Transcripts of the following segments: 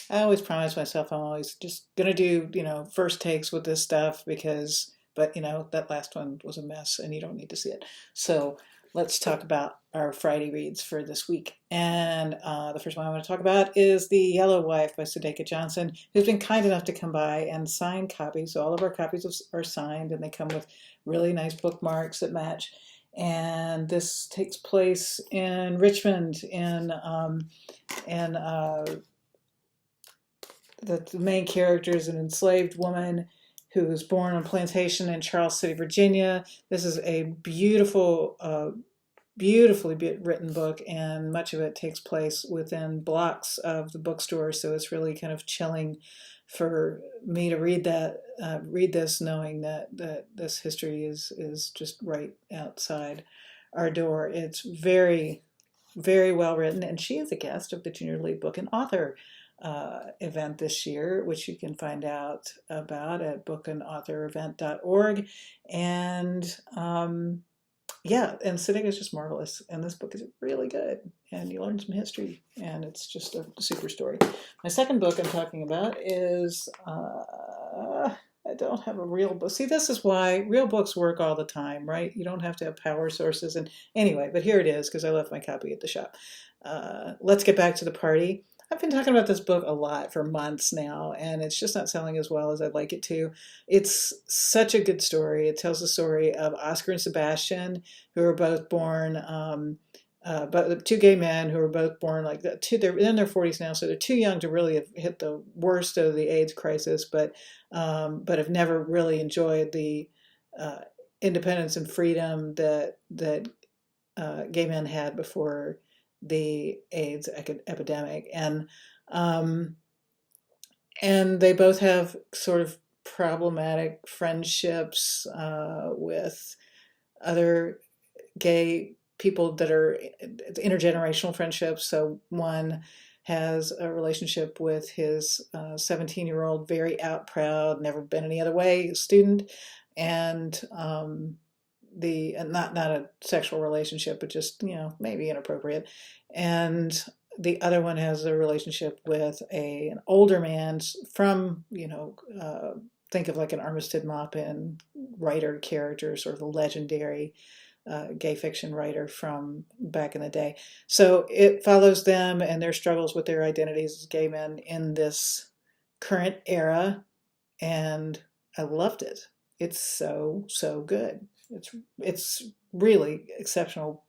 I always promise myself I'm always just gonna do, first takes with this stuff but that last one was a mess and you don't need to see it. So let's talk about our Friday reads for this week. And the first one I want to talk about is The Yellow Wife by Sudeikis Johnson, who's been kind enough to come by and sign copies. So all of our copies are signed and they come with really nice bookmarks that match. And this takes place in Richmond in the main character is an enslaved woman who was born on a plantation in Charles City, Virginia. This is a beautifully written book, and much of it takes place within blocks of the bookstore. So it's really kind of chilling for me to read this, knowing that this history is just right outside our door. It's very, very well written, and she is a guest of the Junior League Book and Author event this year, which you can find out about at bookandauthorevent.org. And yeah, and Sitting is just marvelous, and this book is really good, and you learn some history, and it's just a super story. My second book I'm talking about is I don't have a real book. See, this is why real books work all the time, right? You don't have to have power sources. And anyway, but here it is because I left my copy at the shop. Let's Get Back to the Party. I've been talking about this book a lot for months now, and it's just not selling as well as I'd like it to. It's such a good story. It tells the story of Oscar and Sebastian, who were both born, but two gay men who were both born like that. They're in their 40s now, so they're too young to really have hit the worst of the AIDS crisis, but have never really enjoyed the uh, independence and freedom that gay men had before the AIDS epidemic, um, and they both have sort of problematic friendships with other gay people that are intergenerational friendships. So one has a relationship with his 17-year-old, very out proud, never been any other way student, and not a sexual relationship, but just maybe inappropriate. And the other one has a relationship with an older man from think of like an Armistead Maupin writer character, sort of a legendary gay fiction writer from back in the day. So it follows them and their struggles with their identities as gay men in this current era, and I loved it. It's so good. It's really exceptional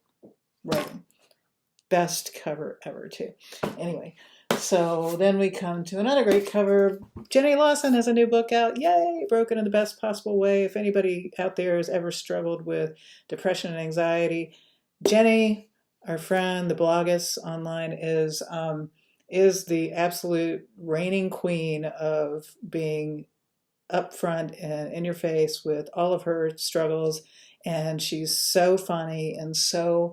writing. Best cover ever too. Anyway, so then we come to another great cover. Jenny Lawson has a new book out. Yay! Broken in the best possible way. If anybody out there has ever struggled with depression and anxiety, Jenny, our friend, the bloggess online, is the absolute reigning queen of being upfront and in your face with all of her struggles. And she's so funny and so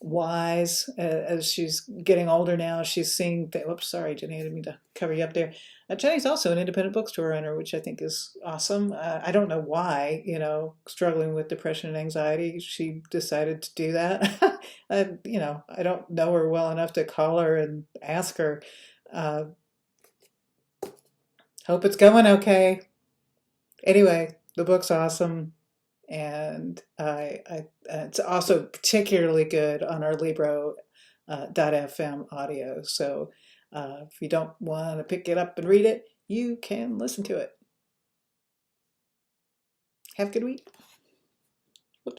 wise as she's getting older now. She's seeing, whoops, sorry, Jenny, I didn't mean to cover you up there. Jenny's also an independent bookstore owner, which I think is awesome. I don't know why, struggling with depression and anxiety, she decided to do that. I don't know her well enough to call her and ask her. Uh, Hope it's going okay. Anyway, the book's awesome, and it's also particularly good on our Libro .fm audio. So if you don't want to pick it up and read it, you can listen to it. Have a good week.